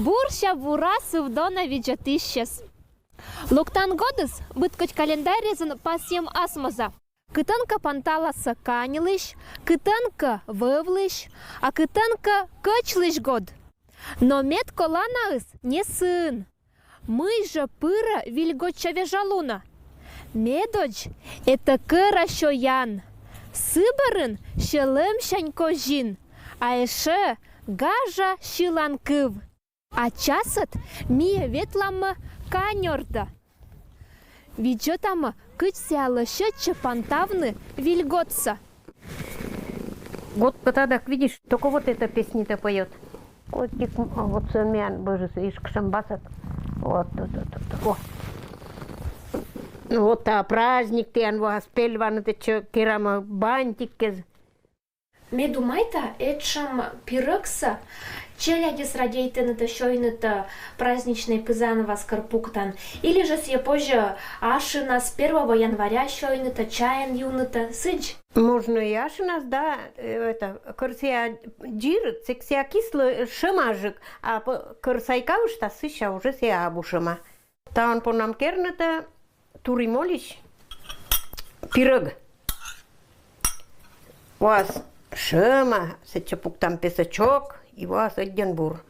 Бурща бура сывдона виджатищес. Луктан годыс быткоч календаризын пасьем асмоза. Кытанка панталаса канилыш, кытанка вывлыш, а кытанка кычлыш год. Но мед коланаыс не сын. Мы же пыра вильготчаве жалуна. Медоч это кыра шоян. Сыбарын шелым шанькожин, а эше гажа шиланкыв. А часат ми ветлама каньорда. Виджетама кытсялы шетче пантавны вильготса. Вот так видишь, только вот эта песня-то поет. Котик, вот семян, боже, ишь, кшамбасак. Вот. Вот а праздник тян вас пельван это че кирама бантик. Ме думайта, этшам пирокса, челядис радейтен-то шойны-то праздничный пызанова скорпуктан, или же сие позже ашина с 1 января шойны-то чаян юны-то сыдж. Можно и ашинас, да, это, корсия джир, сексия кислый шамажик, а корсайка уж та сыща уже сия абушама. Та он по нам керна-то туримолищ пирог. У вас шема, сечепук там песочок, и у вас один бур.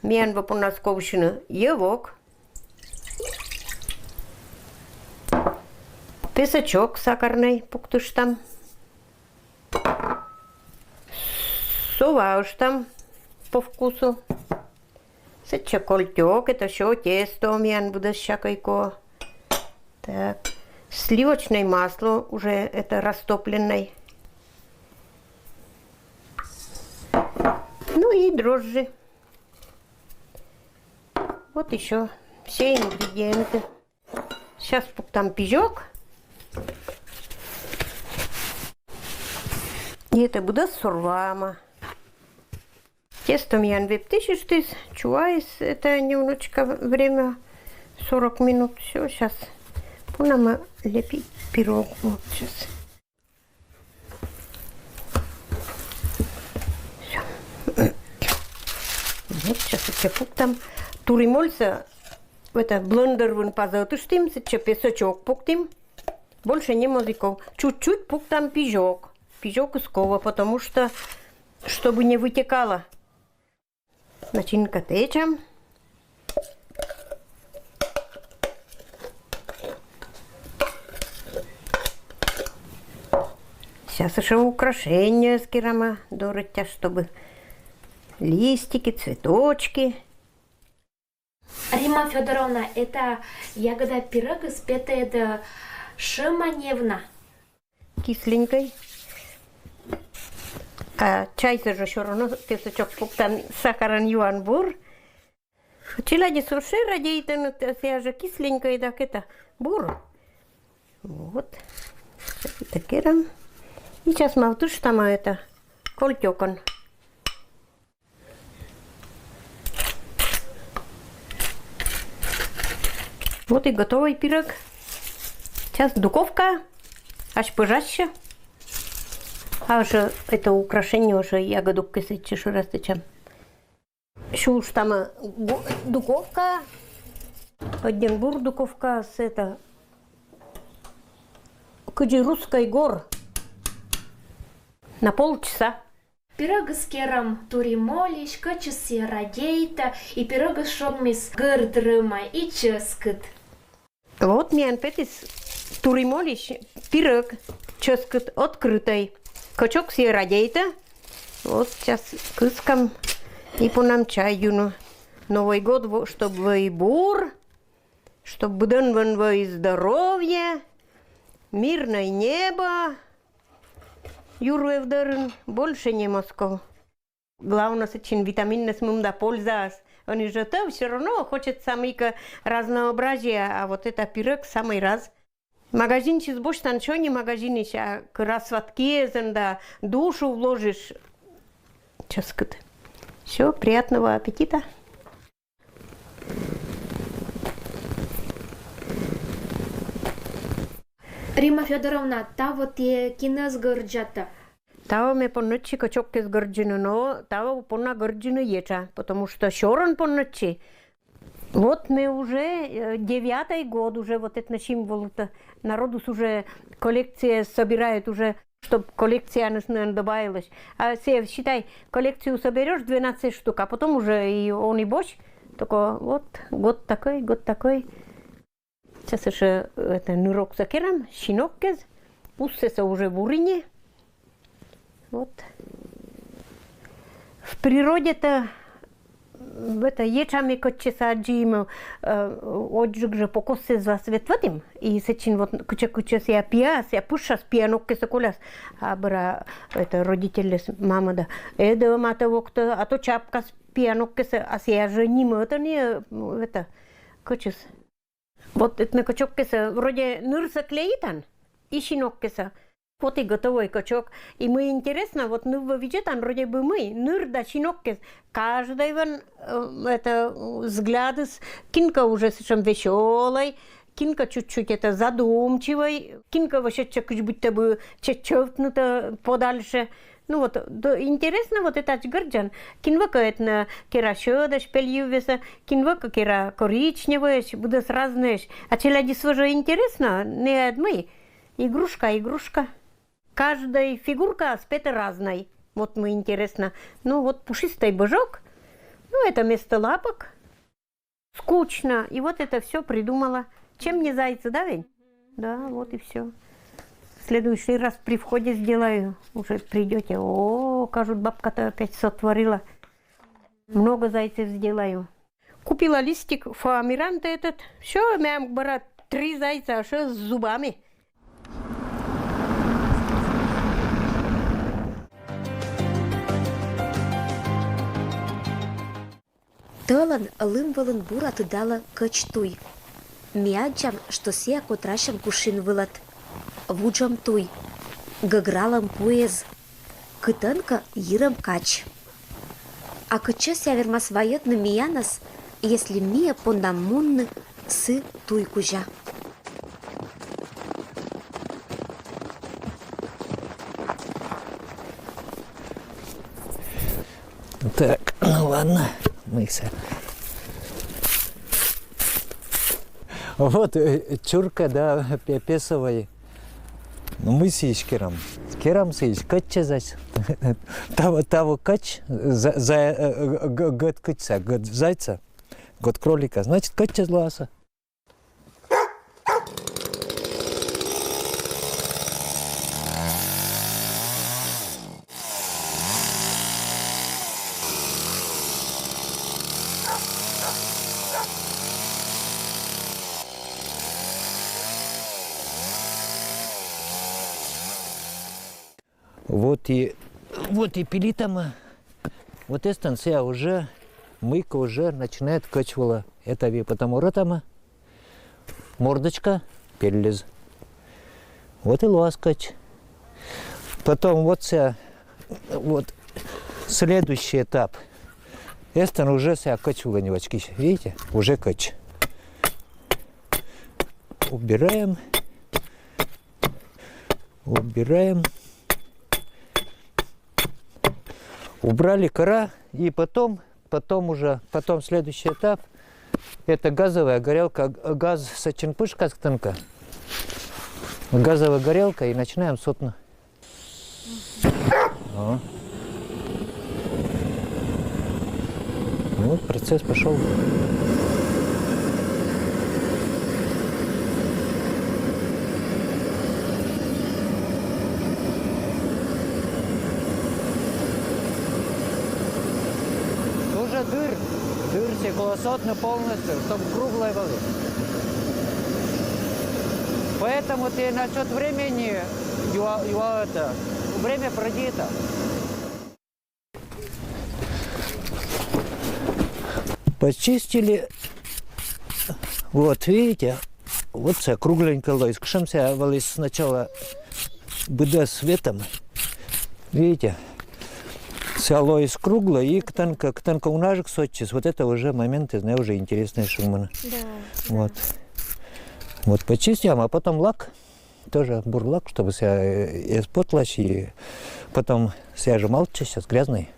Мен в нас ковшина евок. Песочок сахарный, пуктуш там. Суваш там по вкусу. Сечекольтек, это еще тесто, мен будет всякойко. Так. Сливочное масло, уже это растопленное. Ну и дрожжи. Вот еще все ингредиенты. Сейчас там пижок. И это будет сурвама. Тесто я виптишь, чувайс, это немножечко время, 40 минут. Все, сейчас будем лепить пирог. Вот сейчас. Вот сейчас я там туримольца в это блендер вон позатыштим, сейчас песочок пуктим. Больше не мозиков. Чуть-чуть пуктам пижок. Пижок из кова, потому что чтобы не вытекало. Начинка течем. Сейчас еще украшения с керама доротя, чтобы листики, цветочки. Рима Федоровна, это ягода пирога спетая до шаманевна. Кисленькой. А чай же еще равно песочок пуктан сахаран юан-бур. Челяди суши радейтен, я же кисленькой, так это бур. Вот. Такерам. И сейчас малтуш там это кольтёкон. Вот и готовый пирог. Сейчас духовка, аж пожаще. А уже это украшение уже ягоду кисить еще раз течем. Еще уж там духовка. Один бур духовка с это Каджирусской гор. На полчаса. Пирог с кером туримолиш, качеси радейта и пирог с шомис гырдрыма и ческет. Вот мне петис туримолиш пирог ческет открытый. Качок си радейта. Вот сейчас кыскам и по нам чаю. Новый год, чтобы и бур, чтобы дэн и здоровье, мирное небо. Юрве вдарен, больше не Москва. Главное, очень витаминно смымда польза. Они же то все равно хочет самое разнообразие, а вот это пирог самый раз. Магазин через больше там ничего не магазин, а красотки, да, душу вложишь. Ческот. Все, приятного аппетита. Рима Федоровна, та вот кинез горджата. Тава ме по ночи качок с горджина, но тава упорна горджина еча, потому что шорон по ночи. Вот мы уже 9-й год уже вот это нашим волота. Народус уже коллекция собирает уже, чтобы коллекция не добавилась. А все, считай, коллекцию соберешь 12 штук, а потом уже и он и борщ. Только вот год такой. Сейчас еще это нырок закерам, щеноккез, пустится уже в урине. Вот. В природе-то это ечами котче саджим, отжиг же покосы за светватим, и сечин вот куча ся пия, ся пуша с пианокке соколяс, а бра это родители мама да, эда мата вокта, а то чапка с пианокке, а ся же нима, это не это кучес. Вот это на качокке вроде нырса клеитан, и щенокке. Вот и готовый качок. И мы интересно, вот ну видите, вроде бы мы, ныр да щенокке, каждый вон это взгляд, кинка уже слишком веселой, кинка чуть-чуть это задумчивой, кинка вообще как будто бы чечевтнута подальше. Ну вот, интересно вот это горджан. Кинвака это кера шода шпельювеса, кинвака кера коричневая, будет разные. А челяди своже интересно, не мы. Игрушка. Каждая фигурка спета разной. Вот мы интересно. Ну вот пушистый божок. Ну это вместо лапок. Скучно. И вот это все придумала. Чем не зайцы, да, Вень? Да, вот и все. В следующий раз при входе сделаю. Уже придете. О, кажут, бабка-то опять сотворила. Много зайцев сделаю. Купила листик фоамиранта этот. Все, мям, брат, 3 зайца, а что с зубами? Тълън лъмвълън бурат дала къчтуй. Мияджам, що сия котрашам кушин вълът. Вуджам туй. Гъгралам поез. Кытынка йырым кач. А кычы сяверма сваят на миянас, если мия понамунны сы туй кужа. Так, ну ладно, мыйся. Вот чурка, да, песовой. Ну мы сись керам. Керам сись, каче зась. Того кач, год качца, год зайца, год кролика, значит каче зласа. Вот и пилитама. Вот эта станция уже, мыка уже начинает качвала. Это ви потому ротама. Мордочка, перелез. Вот и ласкач. Потом вот следующий этап. Это уже ся качвала невочки. Видите? Уже кач. Убираем. Убрали кора, и потом следующий этап, это газовая горелка, газ сачинпышка станка, газовая горелка, и начинаем сотно. Вот процесс пошел. Дыр все колосотно полностью, чтобы круглой воды. Поэтому ты насчет времени, время продито. Почистили. Вот, видите, вот вся кругленькая лойс. Кшемся валис сначала быда светом. Видите? Лойс круглая и ктанка унажик сотчис. Вот это уже моменты, знаю, уже интересные шуманы. Да. Вот. Вот почистим, а потом лак. Тоже бурлак, чтобы себя испотлась и Потом я же молча, сейчас грязный.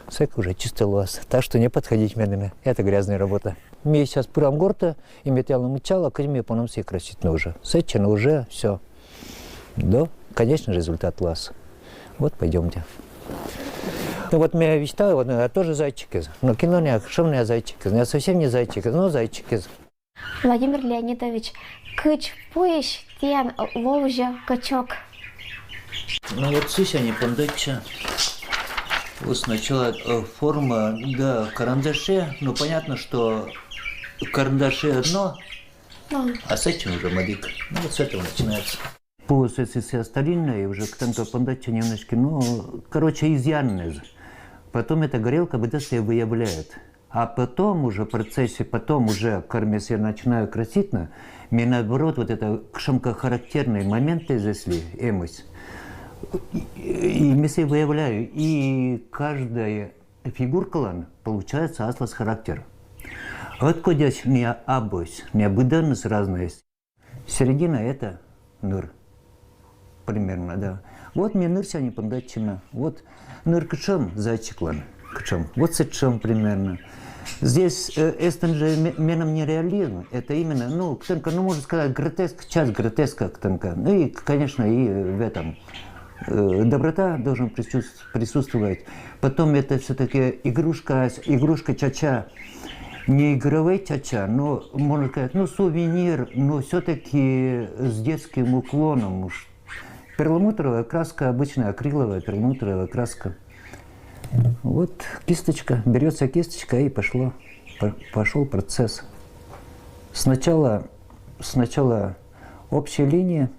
Сек уже чистый лаз. Так что не подходить медленно. Это грязная работа. Мне сейчас пырам горта, и металлом мычало, к мне по нам все красительно уже. Сечено уже, все. Да, конечный результат лаз. Вот пойдемте. Ну вот меня мечта, вот я тоже зайчик из. Но кино не шумный зайчик из. Я совсем не зайчик из, но зайчик из. Владимир Леонидович, кыч поищ тен ловжа качок. Ну вот сися не пондача. Вот сначала форма, да, карандаше. Ну понятно, что карандаше одно, а с этим уже мадик. Ну вот с этого начинается. По сессии старинной уже к тому пондача немножко, ну, короче, изъянный. Потом эта горелка быстро выявляет. А потом уже в процессе, потом уже, если я начинаю краситься, мне наоборот вот это характерные моменты если эмоции. И если выявляю, и каждая фигурка получается аслас характер. Вот когда не обось, необыданность разная. Середина это ныр. Примерно, да. Вот мне ныр не подачина. Вот ныр качем зайчиклан. Качем. Вот с чем примерно. Здесь это же меном не реализм. Это именно, ну, ктенка, ну, можно сказать, гротеск, часть гротеска ктенка. Ну и, конечно, и в этом. Доброта должен присутствовать. Потом это все-таки игрушка чача. Не игровой чача, но, можно сказать, ну, сувенир, но все-таки с детским уклоном. Перламутровая краска, обычная акриловая перламутровая краска. Вот кисточка, берется кисточка и пошел процесс. Сначала общая линия,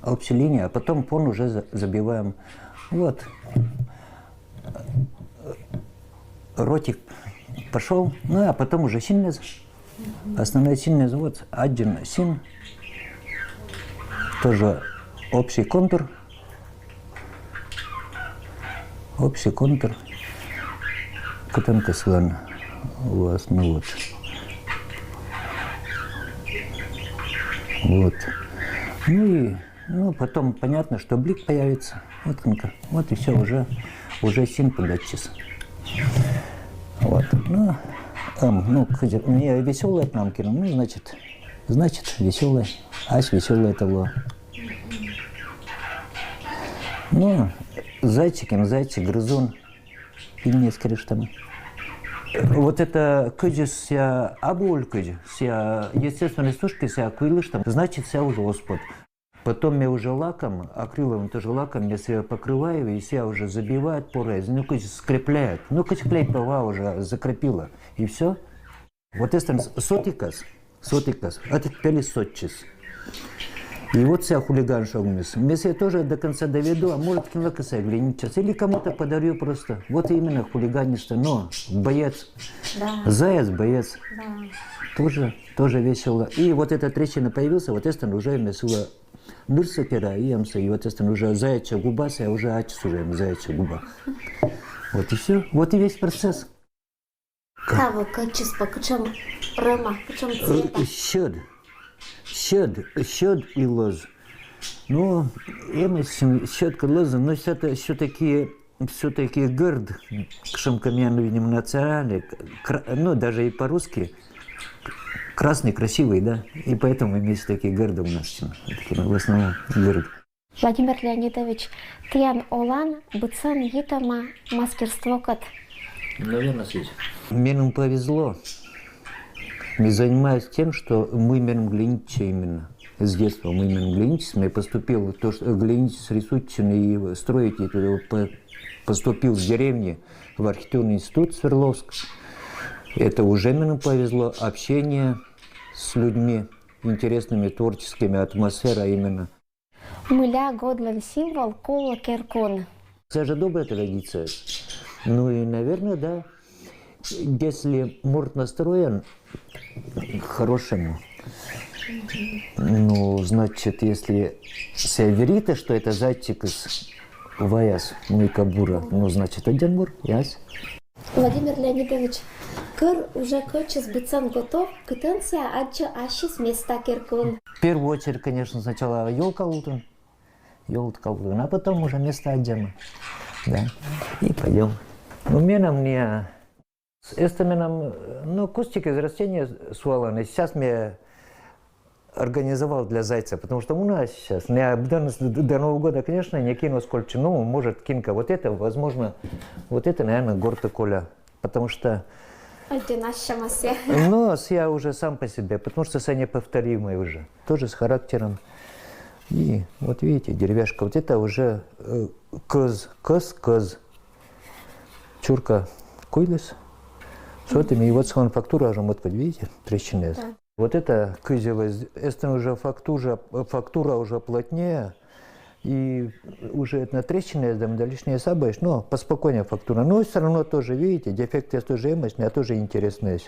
а потом фон уже забиваем. Вот. Ротик пошел, ну а потом уже синез. Основной синез, вот один син. Тоже общий контур. Общий контур. Катанка слан у вас, ну вот. Вот. Ну и потом понятно, что блик появится. Вот конка. Вот и все, уже син подачис. Вот. Ну, мне веселая к нам кинул, ну, значит, веселая. Ась веселая того. Ну, зайчик, грызун, и не скажешь там. Вот это кыджи ся абуль кыджи, ся естественной сушки ся куйлыш там, значит, ся уже оспод. Потом я уже лаком, акриловым тоже лаком, я себя покрываю, и себя уже забивает порез, ну, кыджи скрепляет. Ну, кыджи клей права уже закрепила, и все. Вот это сотикас, а теперь сотчис. И вот вся хулиган шагнес. Если я тоже до конца доведу, а может кинолокаса гляничаться, или кому-то подарю просто. Вот именно хулиганista, но боец. Да. Заяц, боец. Да. Тоже весело. И вот эта трещина появился, вот это уже весело. Нырсакера, и вот это уже заячья губа, а уже ачис уже заячья губа. Вот и все. Вот и весь процесс. Кава, качис, почем рыма, почем цвета? Щет и лоз. Ну, щетка лоза, но все-таки гырд, к шамкамяну, видимо, национальный, ну, даже и по-русски, красный, красивый, да, и поэтому есть такие гырды у нас, в основном гырд. Владимир Леонидович, тян олан, быцан етама, мастерство кат. Наверное, Свете. Мне повезло. Я занимаюсь тем, что мы именно глиничи именно. С детства мы именно глиничи. Я поступил, то, что глиничи с рисунками и строить, поступил с деревни в архитектурный институт Свердловск. Это уже именно повезло. Общение с людьми, интересными, творческими, атмосфера именно. Мыля годлен символ кола керкон. Это же добрая традиция. Ну и, наверное, да. Если морд настроен хорошему, ну, значит, если се верите, что это зайчик из Ваяс, Муйкабура, ну, значит, один мур, ясь. Владимир Леонидович, кыр уже кочес быцан готов, кытанция аджа ашис места керкун. В первую очередь, конечно, сначала елка лутун, Ёлт-колтун. А потом уже место отдельно. Да. И пойдем. Ну, мне с эстаменом, ну, кустик из растения сваланы. Сейчас мне организовал для зайца, потому что у нас сейчас, до Нового года, конечно, не кину сколько, ну, может, кинка вот это, возможно, вот это, наверное, горта коля, потому что, ну, я уже сам по себе, потому что я неповторимый уже, тоже с характером. И вот видите, деревяшка, вот это уже кыз. Чурка куйлес. С этими, и вот фактура уже, вот видите, трещины. Да. Вот это кызево, это уже фактура уже плотнее, и уже на трещины, да лишнее сабаешь, но поспокойнее фактура. Но все равно тоже, видите, дефекты тоже имочные, а тоже интересные.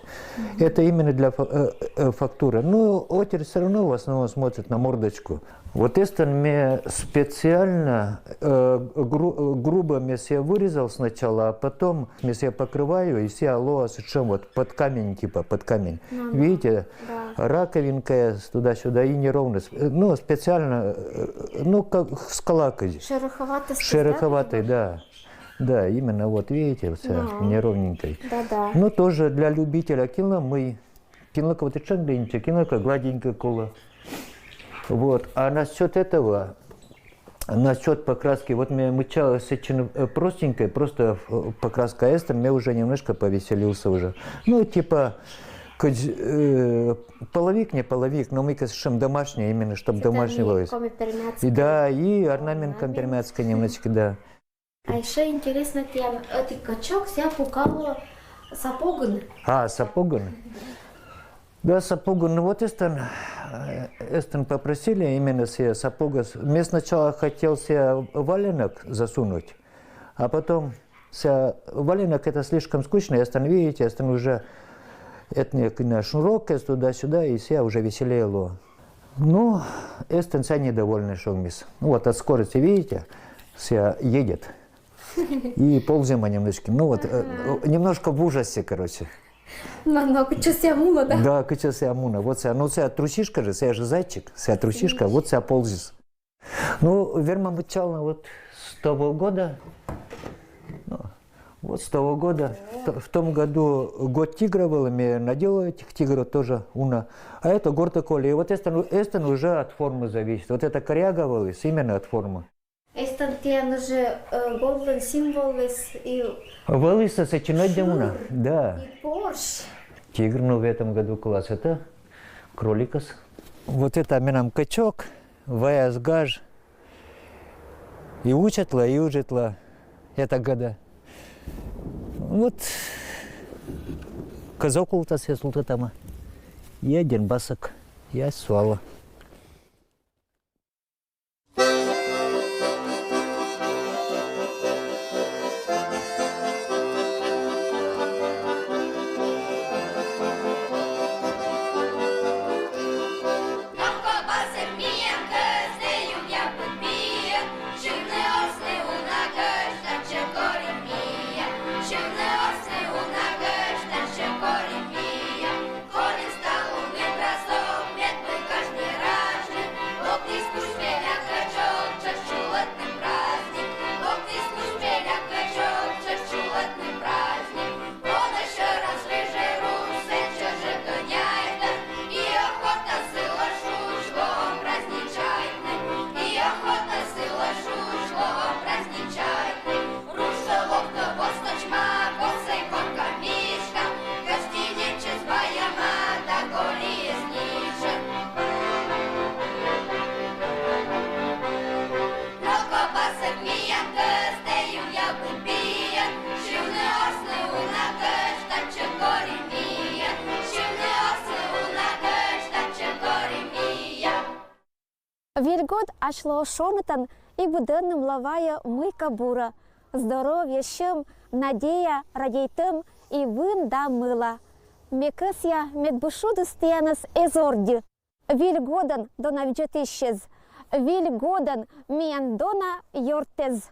Это именно для фактуры. Но отер все равно в основном смотрит на мордочку. Вот это мне специально грубо я вырезал сначала, а потом я покрываю, и все алоэ чем вот под камень, типа под камень. Видите, да. Раковинка туда-сюда и неровность. Ну, специально, ну, как скала. Шероховатый, да. Да, именно вот, видите, вся неровненькой. Да-да. Ну, тоже для любителя кинула вот и чангденчик, кинула гладенькая кола. Вот. А насчет этого, насчет покраски, вот мне мычало с этим простенькой, просто покраска эстер, мне уже немножко повеселился уже. Ну, типа, половик, не половик, но мы, конечно, домашний, именно, чтобы домашний волос. И да, и орнамент компермятский немножечко, да. А еще интересно, этот качок себя пукал сапоган. А, сапоган? Да, сапоган, ну вот Эстон попросили именно себе сапога. Мне сначала хотел себе валенок засунуть, а потом валенок это слишком скучно, Эстон, видите, Эстон уже это шнурок туда-сюда, и себя уже веселело. Ну, Эстон себя недовольный шагмис. Ну вот от скорости, видите, себя едет. И ползема немножко. Ну вот, немножко в ужасе, короче. Но качался амуна, да? Да, качался амуна. Вот ся, ну ся трусишка же, ся же зайчик, ся трусишка, вот ся ползис. Ну, верма мычала вот с того года. Ну, вот с того года. В том году год тигра был, мне наделал этих тигров тоже уна. А это горта коли. И вот это уже от формы зависит. Вот это коряга волос именно от формы. Это же голый символ и... Волосы сочинать демона, да. И Порш. Тигр, ну в этом году класс, это кроликас. Вот это нам качок, ваяс гаж. И учатла, это года. Вот казак ултас я султатама. И один басок, я свала. Вільгот ашло шонитан і буденним лаває мийка бура. Здоров'я щем, надія радійтим і вин да мила. Мекес я медбушуду стенес езорді. Вільгоден до навджетищез. Вільгоден міяндона йортез.